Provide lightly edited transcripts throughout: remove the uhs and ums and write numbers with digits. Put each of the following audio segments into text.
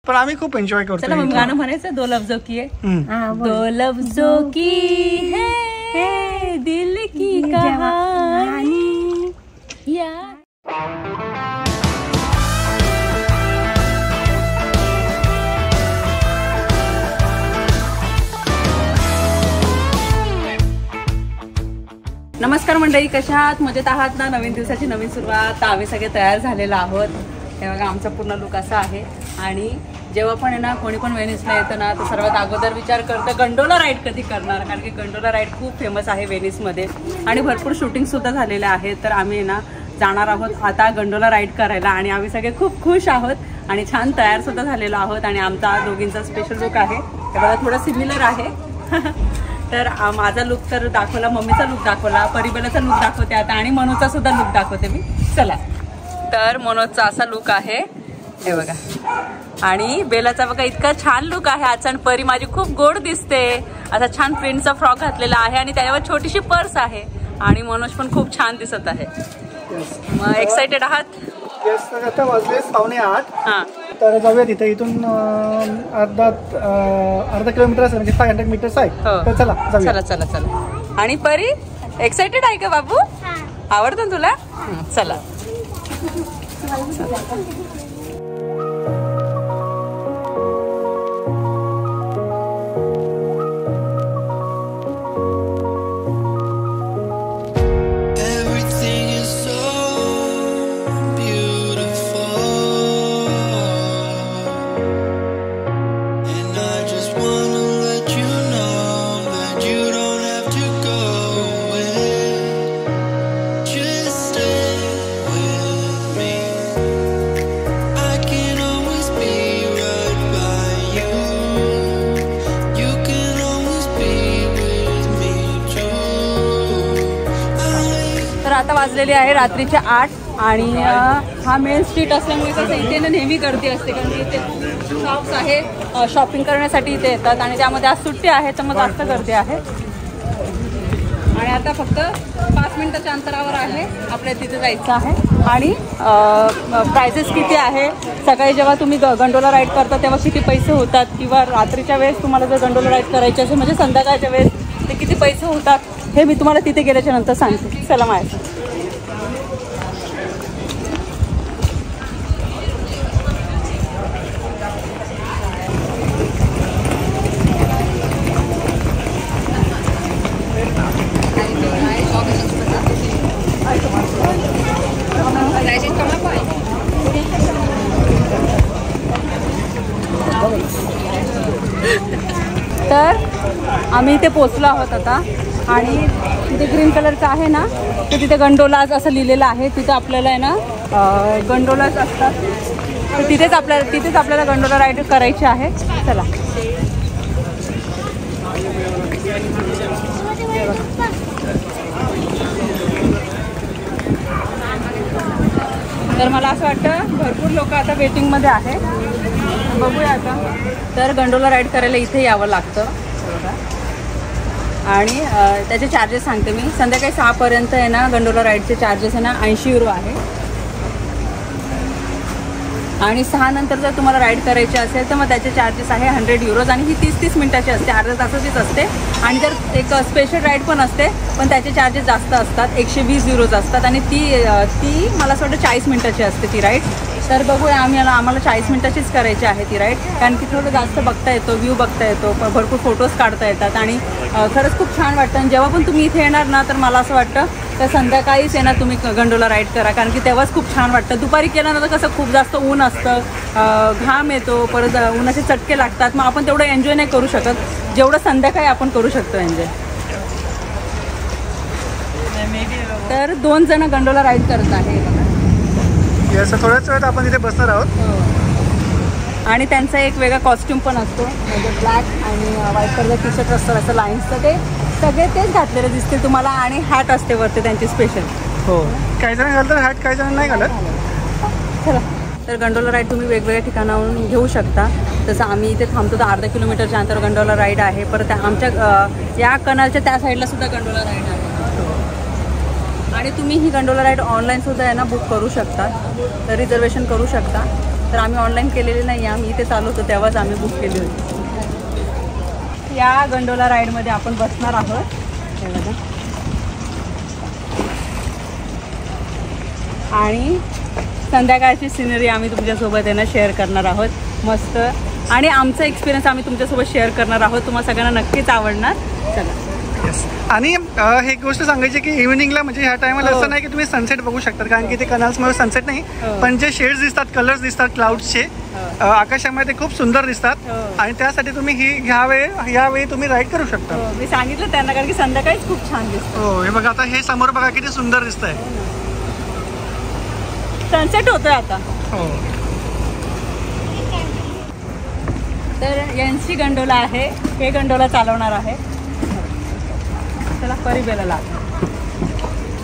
पण आम्ही खूप एन्जॉय करतो. चला मग गाणं म्हणायचं, दो लफ्जों की है, दो लफ्जों की है दिल की कहानी या. नमस्कार मंडळी, कशा आहात? मजेत आहात ना? नवीन दिवसाची नवीन सुरुवात. आम्ही सगळे तयार झालेलो आहोत. हे बघा आमचा पूर्ण लुक असा आहे. आणि जेव्हा पण आहे ना कोणी पण वेनिसला येतं ना तर सर्वात अगोदर विचार करतं गंडोला राईड कधी करणार, कारण की गंडोला राईड खूप फेमस आहे वेनिसमध्ये आणि भरपूर शूटिंगसुद्धा झालेले आहेत. तर आम्ही ना जाणार आहोत आता गंडोला राईड करायला आणि आम्ही सगळे खूप खुश आहोत आणि छान तयारसुद्धा झालेलो आहोत. आणि आमचा दोघींचा स्पेशल लुक आहे, हे बघा थोडा सिमिलर आहे. तर माझा लुक तर दाखवला, मम्मीचा लुक दाखवला, परिबेलाचा लुक दाखवते आता आणि मनोजचा सुद्धा लुक दाखवते मी. चला, तर मनोजचा असा लुक आहे हे बघा. आणि बेलाचा बघा इतका छान लुक आहे आज. आणि परी माझी खूप गोड दिसते, असा छान प्रिंटचा फ्रॉक घातलेला आहे आणि त्याच्यावर छोटीशी पर्स आहे. आणि मनोज पण खूप छान दिसत आहे. मग एक्साइटेड आहात? आता वाजले 7:45. हां, तर जाऊया तिथे. इथून अर्धा किलोमीटर आहे, म्हणजे 500 मीटर्स आहे. तर चला जाऊया. चला चला चला. आणि परी एक्साइटेड आहे का बाबू? आवडतं तुला? चला. आता वाजलेली आहे रात्रीचे 8 आणि हा मेन स्ट्रीट असल्यामुळे कसं इथे ना नेहमी गर्दी असते, कारण की इथे शॉप्स आहे, शॉपिंग करण्यासाठी इथे येतात आणि त्यामध्ये आज सुट्टी आहे तर मग जास्त गर्दी आहे. आणि आता फक्त 5 मिनिटाच्या अंतरावर आहे, आपल्याला तिथे जायचं आहे. आणि प्राइसेस किती आहे, सकाळी जेव्हा तुम्ही गंडोला राईड करता तेव्हा किती पैसे होतात, किंवा रात्रीच्या वेळेस तुम्हाला जर गंडोला राईड करायची असेल म्हणजे संध्याकाळच्या वेळेस ते किती पैसे होतात हे मी तुम्हाला तिथे गेल्याच्या नंतर सांगते. चला माझ्या. तर आम्ही इथे पोचलो आहोत आता. आणि तिथे ग्रीन कलरचं आहे ना, तर तिथे गंडोलाज असं लिहिलेलं आहे. तिथे आपल्याला आहे ना गंडोलाज असतात, तर तिथेच आपल्याला गंडोला राईड करायची आहे. चला. तर मला असं वाटतं भरपूर लोक आता वेटिंगमध्ये आहे. बघूया आता. तर गंडोला राईड करायला इथे यावं लागतं. आणि त्याचे चार्जेस सांगते मी. संध्याकाळी 6 पर्यंत आहे ना गंडोला राईडचे चार्जेस आहे ना 80 युरो आहे. आणि 6 नंतर जर तुम्हाला राईड करायची असेल तर मग त्याचे चार्जेस आहे 100 युरोज. आणि ही 30-30 मिनिटाची असते, अर्ध्या तासाचीच असते. आणि जर एक स्पेशल राईड पण असते पण त्याचे चार्जेस जास्त असतात, 120 युरोज असतात. आणि ती मला असं वाटतं 40 मिनिटाची असते ती राईड. तर बघूया आम्हाला 40 मिनिटाचीच करायची आहे ती राईड, कारण की थोडं जास्त बघता येतो, व्ह्यू बघता येतो, भरपूर फोटोज काढता येतात आणि खरंच खूप छान वाटतं. आणि जेव्हा पण तुम्ही इथे येणार ना तर मला असं वाटतं तर संध्याकाळीच येणार तुम्ही गंडोला राईड करा, कारण की तेव्हाच खूप छान वाटतं. दुपारी केलं ना तर कसं खूप जास्त ऊन असतं, घाम येतो, परत उन्हाचे चटके लागतात, मग आपण तेवढं एन्जॉय नाही करू शकत जेवढं संध्याकाळी आपण करू शकतो एन्जॉय. तर 2 जण गंडोला राईड करत आहे बघा. थोड्याच वेळात आपण तिथे बसणार आहोत. आणि त्यांचा एक वेगळा कॉस्ट्यूम पण असतो, म्हणजे ब्लॅक आणि व्हाईट कलर टी शर्ट असतं असं लाईन्स, तर ते सगळे तेच घातलेले दिसतील तुम्हाला. आणि हॅट असते वरती त्यांची स्पेशल. हो, काही जण घालतात हॅट, काही जण नाही घालत. चला. तर गंडोला राईड तुम्ही वेगवेगळ्या ठिकाणावरून घेऊ शकता. जसं आम्ही इथे थांबतो तर अर्धा किलोमीटरच्या अंतर गंडोला राईड आहे. परत आमच्या या कनालच्या त्या साईडला सुद्धा गंडोला राईड आहे. आणि तुम्ही ही गंडोला राईड ऑनलाईन सुद्धा आहे ना बुक करू शकता, तर रिझर्वेशन करू शकता. तर आम्ही ऑनलाईन केलेली नाही, आम्ही इथे चालू होतो तेव्हाच आम्ही बुक केली होती. या गंडोला राईडमध्ये आपण बसणार आहोत. हे बघा. आणि संध्याकाळची सिनरी आम्ही तुमच्यासोबत आहे ना शेअर करणार आहोत मस्त. आणि आमचा एक्सपिरियन्स आम्ही तुमच्यासोबत शेअर करणार आहोत. तुम्हाला सगळ्यांना नक्कीच आवडणार. चला. आणि हे गोष्ट सांगायची की इव्हिनिंगला म्हणजे ह्या टायमाला असं नाही की तुम्ही सनसेट बघू शकता, कारण की ते कनाल्समध्ये सनसेट नाही, पण जे शेड्स दिसतात, कलर्स दिसतात क्लाउड्सचे आकाशामध्ये ते खूप सुंदर दिसतात. आणि त्यासाठी तुम्ही यावेळी तुम्ही राईड करू शकता. मी सांगितलं त्यांना, कारण की संध्याकाळीच खूप छान दिसतं. हो, हे बघा आता हे समोर बघा किती सुंदर दिसतंय. सनसेट होतोय आता. हो. तर यांची गंडोला आहे, हे गंडोला चालवणार आहे. चला परिबेला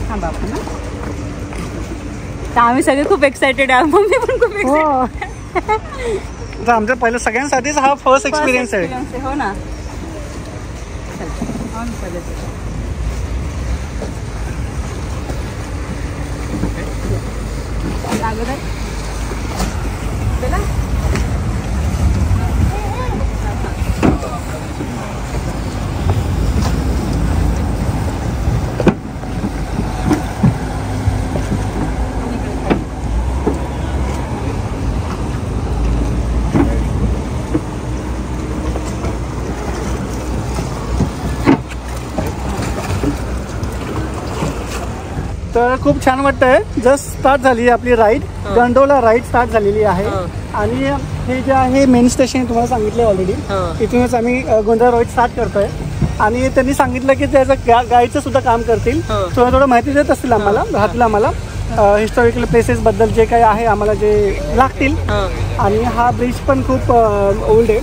थांबा आपण ना. तर आम्ही सगळे खूप एक्सायटेड आहे. मम्मी पण खूप एक्सायटेड. आमच्या पहिलं सगळ्यांसाठीच हा फर्स्ट एक्सपिरियन्स आहे. हो ना. अगोदर तर खूप छान वाटतंय. जस्ट स्टार्ट झाली आपली राईड, गंडोला राईड स्टार्ट झालेली आहे. आणि हे जे आहे मेन स्टेशन तुम्हाला सांगितलं ऑलरेडी, इथूनच आम्ही गोंधळा राईड स्टार्ट करतोय. आणि त्यांनी सांगितलं की त्याचं गाईडचं सुद्धा काम करतील, थोडं माहिती देत असतील आम्हाला, राहतील आम्हाला हिस्टॉरिकल प्लेसेस बद्दल जे काही आहे आम्हाला जे लागतील. आणि हा ब्रिज पण खूप ओल्ड आहे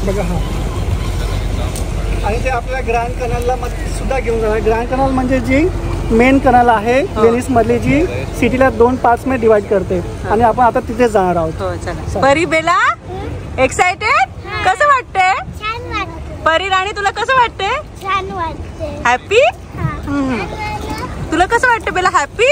बघा हा. आणि ते आपल्या ग्रँड कनालला सुद्धा घेऊन जाणार. ग्रँड कनाल म्हणजे जी मेन कनाल आहे वेनिस मधली, जी सिटीला 2 पार्ट्स मध्ये डिवाइड करते. आणि आपण आता तिथे जाणार आहोत. परिबेला एक्साइटेड? कसं वाटतंय? परी राणी तुला कसं वाटतंय? छान वाटते. हॅपी? तुला कसं वाटतं बेला? हॅपी?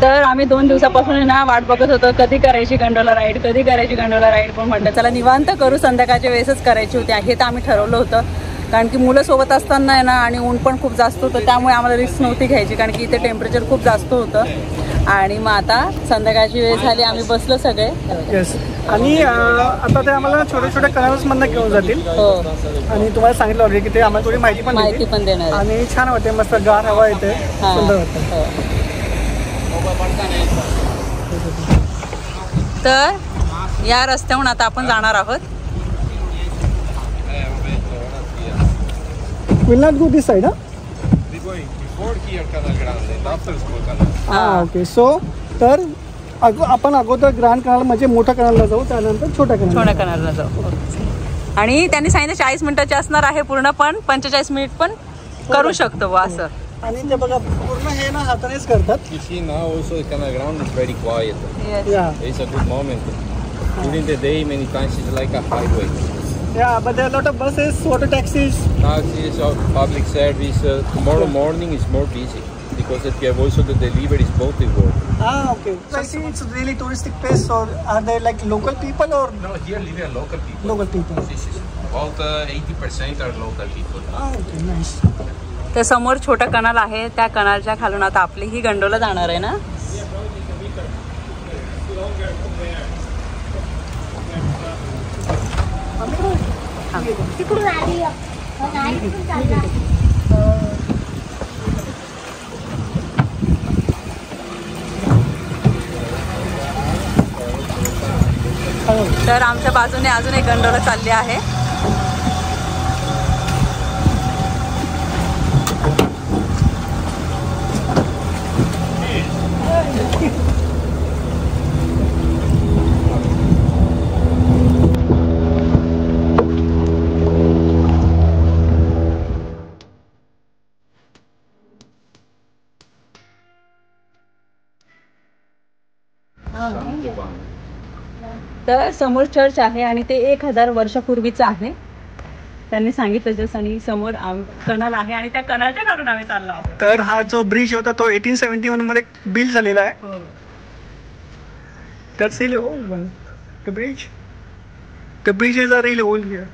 तर आम्ही 2 दिवसापासून ना वाट बघत होतो कधी करायची गंडोला राईड, कधी करायची गंडोला राईड. पण म्हटलं चला निवांत करू, संध्याकाळच्या वेळेसच करायची होती. हे तर आम्ही ठरवलं होतं, कारण की मुलं सोबत असताना आहे ना, आणि ऊन पण खूप जास्त होतं, त्यामुळे आम्हाला रिस्क नव्हती घ्यायची, कारण की इथे टेम्परेचर खूप जास्त होतं. आणि मग आता संध्याकाळची वेळ झाली, आम्ही बसलो सगळे. आणि आता ते आम्हाला छोट्या छोट्या कनाल्स मधनं घेऊन जातील. हो. आणि तुम्हाला सांगितलं ऑलरेडी की ते आम्हाला थोडी माहिती पण देणार. आणि छान वाटते, मस्त गार हवा येते, सुंदर वाटतं. तर या रस्त्याहून आता आपण जाणार आहोत. Will not go this side, huh? We're going before here Canal Grande and after Small Canal. Okay. So तर आपण अगोदर ग्रँड कनाल म्हणजे मोठ्या कनालला जाऊ, त्यानंतर छोट्या कनालला जाऊ. आणि त्यांनी सांगितलं 40 मिनिटाची असणार आहे पूर्ण, पण 45 मिनिट पण करू शकतो बा असं. आणि ते बघा पूर्ण हे ना हातानेच करतात. You see now also the Canal Grande is very quiet. Yeah. It's a good moment. During the day many times it's like a highway. Yeah, but there are a lot of buses, water taxis. Taxis or public service. Tomorrow morning is more busy because they have also the deliveries both the world. Okay. So I see it's really touristic place, or are they like local people or? No, here live local people. Local people. This is about 80% are local people. Okay, nice. त्या समोर छोटा कनाल आहे, त्या कनालच्या खालून आता आपली ही gondola जाणार आहे ना. तिकडून आली. तर आमच्या बाजूने अजून एक गंडोला चालली आहे. तर समोर चर्च आहे आणि ते 1000 वर्षापूर्वीचं आहे त्यांनी सांगितलं जस. आणि समोर कनाल आहे आणि त्या कनालच्या काढून आम्ही चाललो आहोत. तर हा जो ब्रिज होता तो 1871 मध्ये बिल्ड झालेला आहे. That's really old one. The bridge. The bridges are really old here.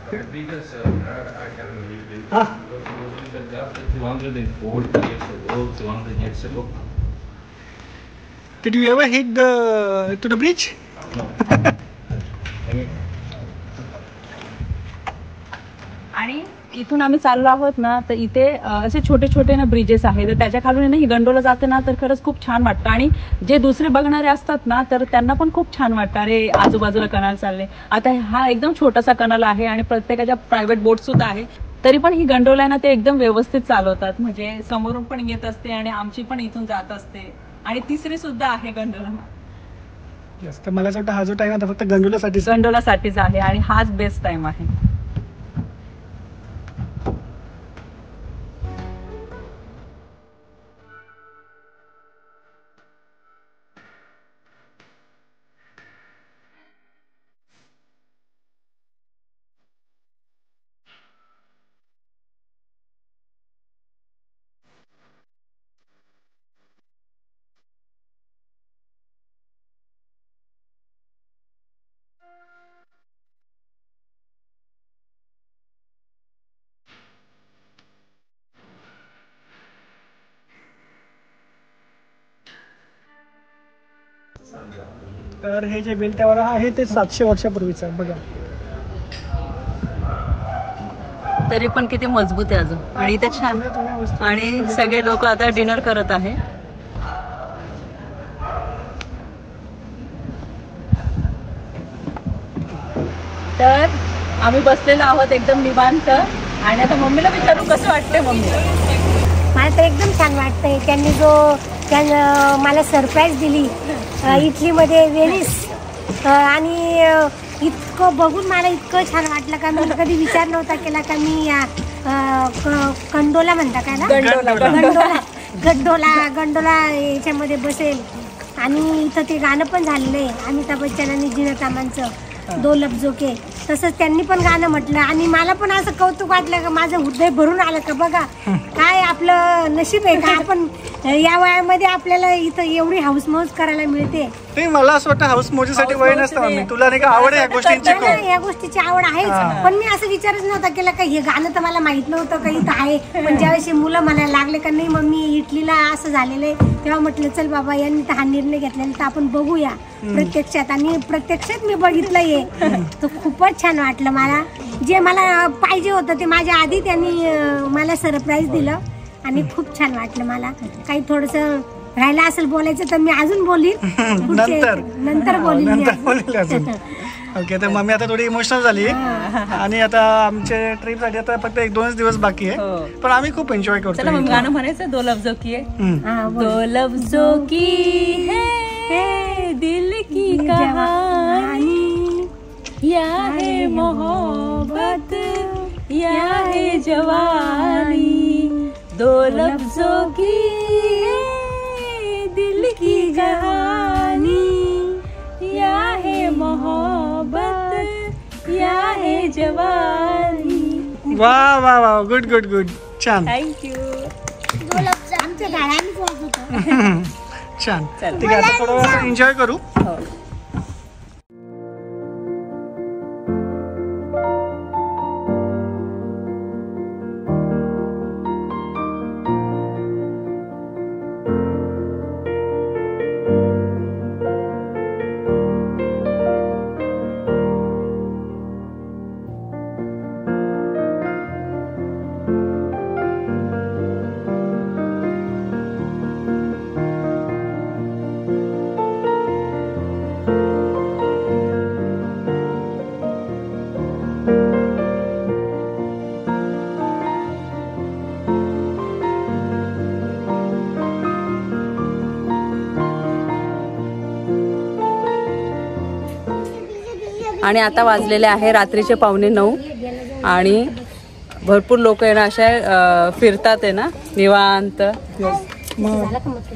The biggest I can believe it. 240 years ago, 200 years ago. Did you ever hit to the bridge? आणि इथून आम्ही चाललो आहोत ना तर इथे असे छोटे छोटे ना ब्रिजेस आहेत. तर त्याच्या खालून ना ही गंडोला जाते ना तर खरंच खूप छान वाटतं. आणि जे दुसरे बघणारे असतात ना तर त्यांना पण खूप छान वाटतं, अरे आजूबाजूला कनाल चालले. आता हा एकदम छोटासा कनाल आहे आणि प्रत्येकाच्या प्रायव्हेट बोट सुद्धा आहे. तरी पण ही गंडोला आहे ना ते एकदम व्यवस्थित चालवतात. म्हणजे समोरून पण येत असते आणि आमची पण इथून जात असते आणि तिसरी सुद्धा आहे गंडोला. तर मला असं वाटतं हा जो टाइम आता फक्त गंडोलासाठीच आहे आणि हाच बेस्ट टाइम आहे. तर हे जे बिल त्यावर आहे ते 700 वर्षापूर्वीचं आहे बघा. तरी पण किती मजबूत आहे अजून. आणि इथे छान आणि सगळे लोक आता डिनर करत आहे. तर आम्ही बसलेलो आहोत एकदम निवांत. आणि आता मम्मीला विचारू कसं वाटतंय मम्मी. मला तर एकदम छान वाटतंय. त्यांनी मला सरप्राईज दिली इटलीमध्ये व्हेनिस आणि इतकं बघून मला इतकं छान वाटलं का मी कधी विचार नव्हता केला का मी कंडोला म्हणता काय ना गंडोला याच्यामध्ये बसेल. आणि इथं ते गाणं पण झालेलं आहे अमिताभ बच्चन आणि झीनत अमानचं दो लफ्जों के. तसंच त्यांनी पण गाणं म्हटलं आणि मला पण असं कौतुक वाटलं का माझं हृदय भरून आलं का बघा काय आपलं नशीब आहे का आपण या वयामध्ये आपल्याला इथं एवढी हाऊस मौज करायला मिळते. नाही मला असं वाटतं हाऊस मौजीसाठी वय नसतं. मी तुला नाही का आवड आहे या गोष्टींची. या गोष्टीची आवड आहेच पण मी असं विचारच नव्हता केला का हे गाणं तर मला माहित नव्हतं का इथं आहे. पण ज्यावेळेस मुलं म्हणायला लागले का नाही मम्मी इटलीला असं झालेलं आहे तेव्हा म्हटलं चल बाबा यांनी तर हा निर्णय घेतलेला तर आपण बघूया प्रत्यक्षात. आणि प्रत्यक्षात मी बघितलंय तर खूपच छान वाटलं मला. जे मला पाहिजे होतं ते माझ्या आधी त्यांनी मला सरप्राईज दिलं आणि खूप छान वाटलं मला. काही थोडंसं राहिलं असेल बोलायचं तर मी अजून बोलीन नंतर बोलीन. ओके तर मम्मी आता थोडी इमोशनल झाली आणि आता आमच्या ट्रिपसाठी आता फक्त 1-2 दिवस बाकी आहे पण आम्ही खूप एन्जॉय करतो. चला मग गाणं म्हणायचं दो लफ्जों की है. दो लफ्जों की है दिल की कहानी या है मोहब्बत या है जवानी. दो लफ्जों की है दिल की कहानी या है मोहब्बत या है जवानी. वा वा वा गुड गुड गुड छान. थँक्यू. आमच्या गाड्यांनी होतं छान. ठीक आहे आता थोडं एन्जॉय करू. आणि आता वाजलेले आहे रात्रीचे 8:45 आणि भरपूर लोक आहे ना अशा फिरतात आहे ना निवांत.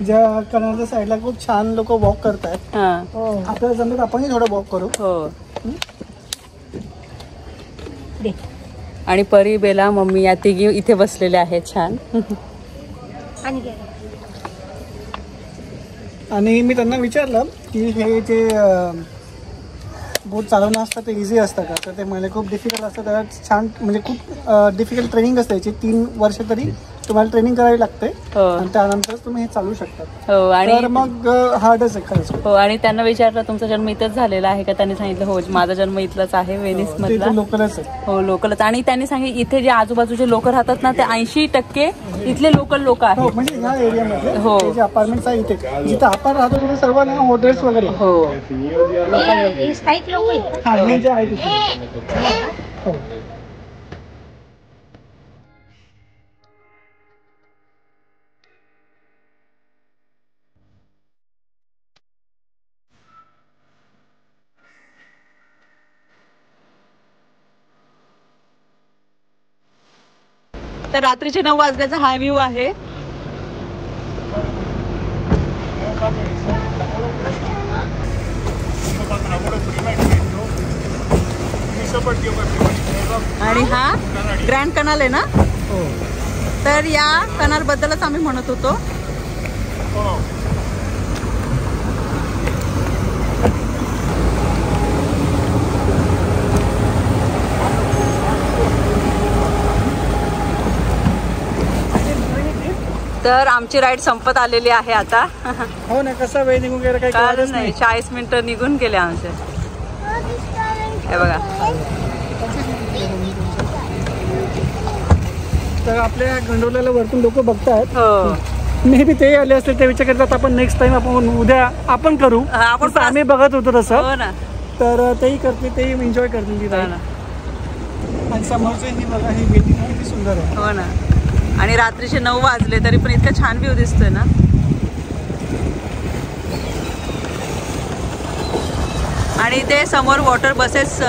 ज्या कनालच्या साईडला खूप छान लोक वॉक करतात. आपल्याला जमत आपणही थोडं वॉक करू. हो. आणि परी, बेला, मम्मी या तिघी इथे बसलेले आहेत छान. आणि मी त्यांना विचारलं की हे जे बोट चालवणं असतं ते इझी असतं का, तर ते मला खूप डिफिकल्ट असतं. त्याला छान म्हणजे खूप डिफिकल्ट ट्रेनिंग असते याची. 3 वर्ष तरी तुम्हाला ट्रेनिंग करावी लागते आणि त्यानंतर तुम्ही हे चालू शकता. हो. आणि मग हार्डच आहे खरंच. हो. आणि त्यांना विचारलं तुमचा जन्म इथंच झालेला आहे का, त्यांनी सांगितलं हो माझा जन्म इथलाच आहे, वेनिस मधला. लोकलच आहे. हो लोकलच. आणि त्यांनी सांगितलं इथे जे आजूबाजूचे लोक राहतात ना ते 80% इथले लोकल लोक आहेत. म्हणजे ह्या एरियामध्ये हो जे अपार्टमेंट्स आहे इथे जिथे आपण राहतो तिथे सर्व ना हॉटेल्स वगैरे. हो. हे जे आहे तिथे. हो. तर रात्रीचे 9 वाजल्याचा हा व्ह्यू आहे. आणि हा ग्रँड कनाल आहे ना. तर या कनाल बद्दलच आम्ही म्हणत होतो. तर आमची राईड संपत आलेली आहे आता. हो ना. कसा वेळ निघून गेला काही कळलंच नाही. 40 मिनिटं निघून गेले आमचे. हे बघा. तर आपल्या गंडोल्याला वरतून लोक बघतात. हो. मे बी ते आले असतील ते विचार करतात आपण नेक्स्ट टाइम आपण उद्या आपण करू. आपण आम्ही बघत होतो तसं. हो ना. तर तेही करते, तेही एन्जॉय करतील ती राईड. आणि समोरचे ही बघा ही बिल्डिंग किती सुंदर आहे. हो ना. आणि रात्रीचे 9 वाजले तरी पण इतका छान व्ह्यू दिसतोय ना. आणि इथे समोर वॉटर बसेस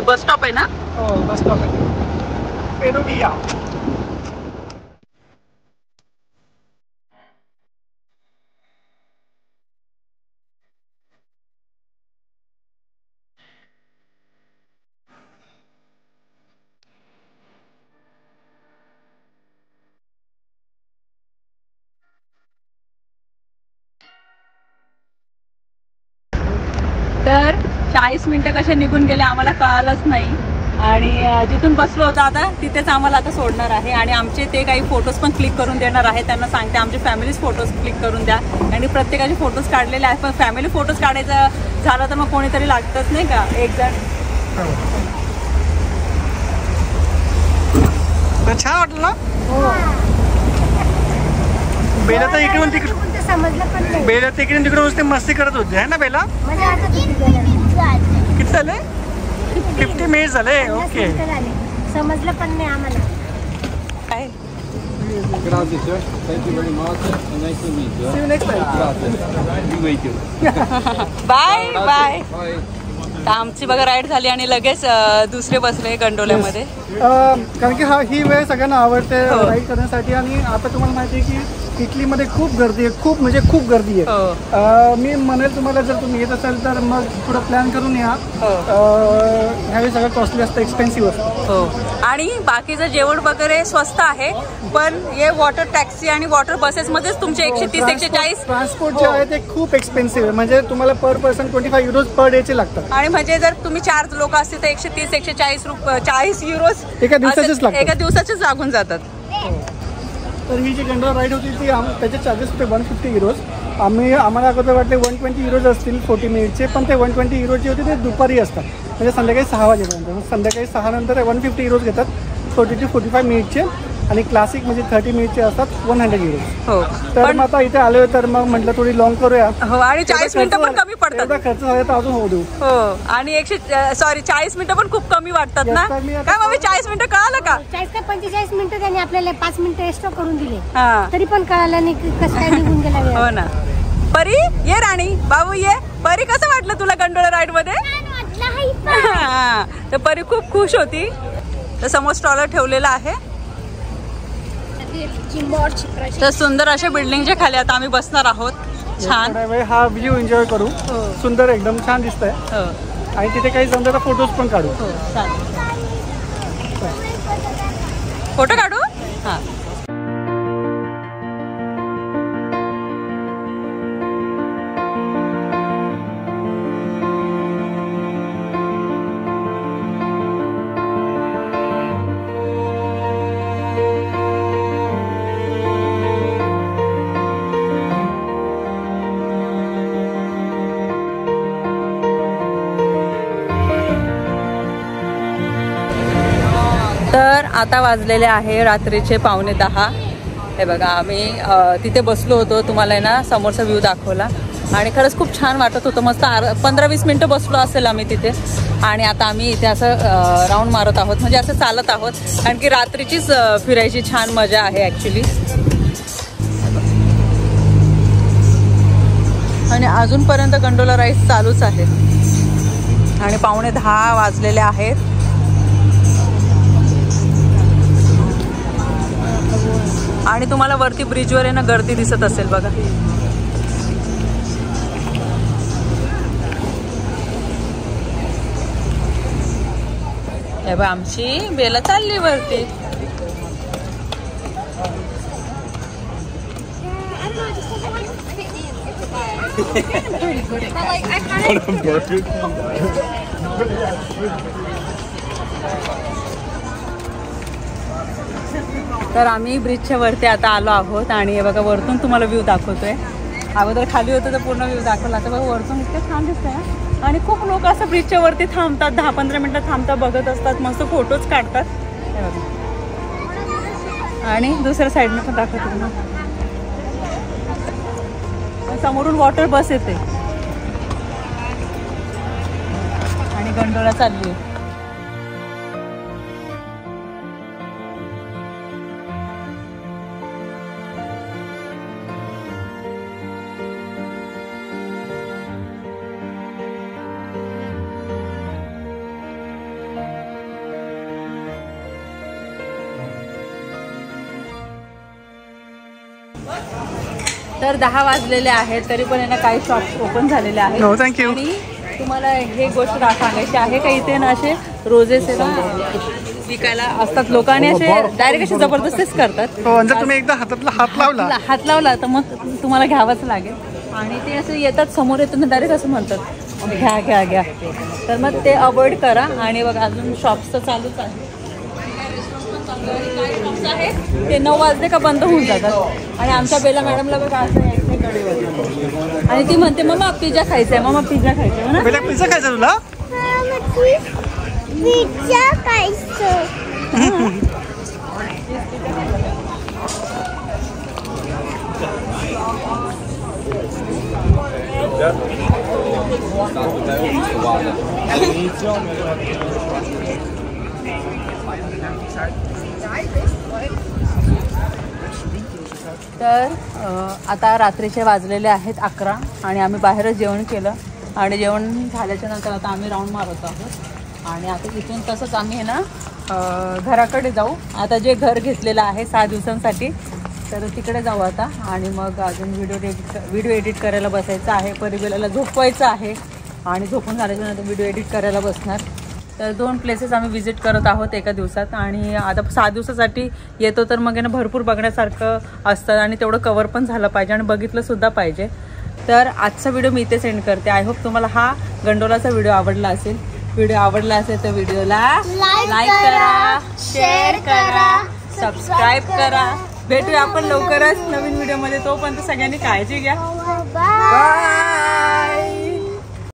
बस स्टॉप आहे ना. हो बस स्टॉप आहे. पेरुविया. तर 40 मिनिटं कसे निघून गेले आम्हाला कळालंच नाही. आणि जिथून बसलो होतो आता तिथेच आम्हाला आता सोडणार आहे. आणि आमचे ते काही फोटोज पण क्लिक करून देणार आहे. त्यांना सांगते आमचे फॅमिलीज फोटोज क्लिक करून द्या. आणि प्रत्येकाचे फोटोज काढलेले आहेत. पण फॅमिली फोटोज काढायचं झालं तर मग कोणीतरी लागतच नाही का एक जण. छान वाटलं ना. बेला तर इकडून तिकडून बेला तिकडून तिकडून नुसते मस्ती करत होते है ना बेला. किती झाले. 50 मिनिट झाले. ओके. समजलं पण नाही आम्हाला. काय. Grazie, sir. Thank you very much. And nice to meet you. See you next time. Grazie. You wait you. Bye bye. Bye. तर आमची बघा राईड झाली आणि लगेच दुसरे बसले गंडोल्यामध्ये. कारण की ही वेळ सगळ्यांना आवडते राईड करण्यासाठी. आणि आता तुम्हाला माहिती आहे की इटलीमध्ये खूप गर्दी आहे. खूप म्हणजे खूप गर्दी आहे. मी म्हणेल तुम्हाला जर तुम्ही येत असाल तर मग पुढं प्लॅन करून या. ह्यावेळी सगळं कॉस्टली असतं, एक्सपेन्सिव्ह असतं. हो. आणि बाकीचं जेवण वगैरे स्वस्त आहे. पण हे वॉटर टॅक्सी आणि वॉटर बसेस मध्येच तुमचे 130-140 ट्रान्सपोर्ट जे आहे ते खूप एक्सपेन्सिव्ह आहे. म्हणजे तुम्हाला पर पर्सन 25 युरोज पर डेचे लागतात. आणि म्हणजे जर तुम्ही 4 लोक असतील तर 130-140 युरोज एका दिवसाचेच लागून जातात. तर ही जी गंडोला राईड होती ती त्याचे चार्जेस होते 150 युरोज. आम्हाला अगोदर वाटले 120 युरोज असतील 40 मिनिटचे. पण ते 120 युरोज जे होते ते दुपारी असतात. म्हणजे संध्याकाळी 6 वाजेपर्यंत. संध्याकाळी 6 नंतर 150 युरोज घेतात 40 to 45 मिनिटचे. आणि क्लासिक म्हणजे 30 मिनिटचे असतात 100 युरोज. हो. तर मग आता इथे आलोय तर मग म्हटलं थोडी लॉंग करूया. हो. आणि 40 मिनिटं पण कमी पडतात. एवढा खर्च झाला तर अजून होऊ देऊ. हो. आणि 40 मिनिटं पण खूप कमी वाटतात ना. काय मग 40 मिनिटं कळालं का. 45 मिनिटं त्यांनी आपल्याला 5 मिनिटं एक्स्ट्रा करून दिले. तरी पण कळालं नाही कसं काय निघून गेला वेळ. हो ना. परी ये. राणी बाबू ये. परी कसं वाटलं तुला गंडोळा राईड मध्ये. तर परी खूप खुश होती. तर समोर स्टॉलर ठेवलेला आहे. तर सुंदर अशा बिल्डिंगच्या खाली आता आम्ही बसणार आहोत. छान हा व्ह्यू एन्जॉय करू. सुंदर एकदम छान दिसतंय. आणि तिथे काही जमलं तर फोटोज पण काढू. फोटो काढू. हा तर आता वाजलेले आहे रात्रीचे 9:45. हे बघा आम्ही तिथे बसलो होतो. तुम्हाला आहे ना समोरचा व्ह्यू दाखवला आणि खरंच खूप छान वाटत होतं. मस्त 15-20 मिनटं बसलो असेल आम्ही तिथे. आणि आता आम्ही इथे असं राऊंड मारत आहोत, म्हणजे असं चालत आहोत, कारण की रात्रीचीच फिरायची छान मजा आहे ॲक्च्युली. आणि अजूनपर्यंत गंडोला राईड्स चालूच आहे. आणि 9:45 वाजलेले आहेत. आणि तुम्हाला वरती ब्रिजवर आहे ना गर्दी दिसत असेल बघा. हे बघ आमची बेला चालली वरती. तर आम्ही ब्रिजच्या वरती आता आलो आहोत. आणि हे बघा वरतून तुम्हाला व्ह्यू दाखवतोय. अगोदर खाली होतं तर पूर्ण व्ह्यू दाखवला. आता बघा वरतून इतकं छान दिसतंय ना. आणि खूप लोक असं ब्रिजच्या वरती थांबतात, 10-15 मिनिटं थांबतात, बघत असतात, मस्त फोटोज काढतात. हे बघा. आणि दुसऱ्या साईडने पण दाखवतो ना, समोरून वॉटर बस येते आणि गंडोला चालली आहे. तर 10 वाजलेले आहेत तरी पण यांना काही शॉप्स ओपन झालेले आहेत. हो, थँक्यू. आणि तुम्हाला हे गोष्ट सांगायची आहे का इथे ना असे रोजेस विकायला असतात लोक आणि असे डायरेक्ट असे जबरदस्तीच करतात. जर तुम्ही एकदा हातातला हात लावला तर मग तुम्हाला घ्यावंच लागेल. आणि ते असं येतात समोर येतात डायरेक्ट असं म्हणतात घ्या घ्या घ्या. तर मग ते अवॉइड करा. आणि बघा अजून शॉप्स तर चालूच आहे. ते 9 वाजले का बंद होऊन जातात. आणि आमच्या बेला मॅडमला बघा असं यायचं कडेवर आणि ती म्हणते मम्मा पिझ्झा खायचा आहे, मम्मा पिझ्झा खायचा आहे. बेला पिझ्झा खायचा तुला? पिझ्झा खायचं. तर आता रात्रीचे वाजलेले आहेत 11 आणि आम्ही बाहेरच जेवण केलं. आणि जेवण झाल्याच्या नंतर आता आम्ही राऊंड मारत आहोत. आणि आता इथून तसंच आम्ही आहे ना घराकडे जाऊ. आता जे घर घेतलेलं आहे 6 दिवसांसाठी, तर तिकडे जाऊ आता. आणि मग अजून व्हिडिओ एडिट करायला बसायचं आहे. परिबेलाला झोपवायचं आहे आणि झोपून झाल्याच्या नंतर व्हिडिओ एडिट करायला बसणार. तर 2 प्लेसेस आम्ही व्हिजिट करत आहोत एका दिवसात. आणि आता 6 दिवसासाठी येतो तर मग ना भरपूर बघण्यासारखं असतं आणि तेवढं कवर पण झालं पाहिजे आणि बघितलंसुद्धा पाहिजे. तर आजचा व्हिडिओ मी इथेच एंड करते. आय होप तुम्हाला हा गंडोलाचा व्हिडिओ आवडला असेल. व्हिडिओ आवडला असेल तर व्हिडिओला लाईक करा, शेअर करा, सबस्क्राईब करा. भेटूया आपण लवकरच नवीन व्हिडिओमध्ये. तोपर्यंत सगळ्यांनी काळजी घ्या. बाय.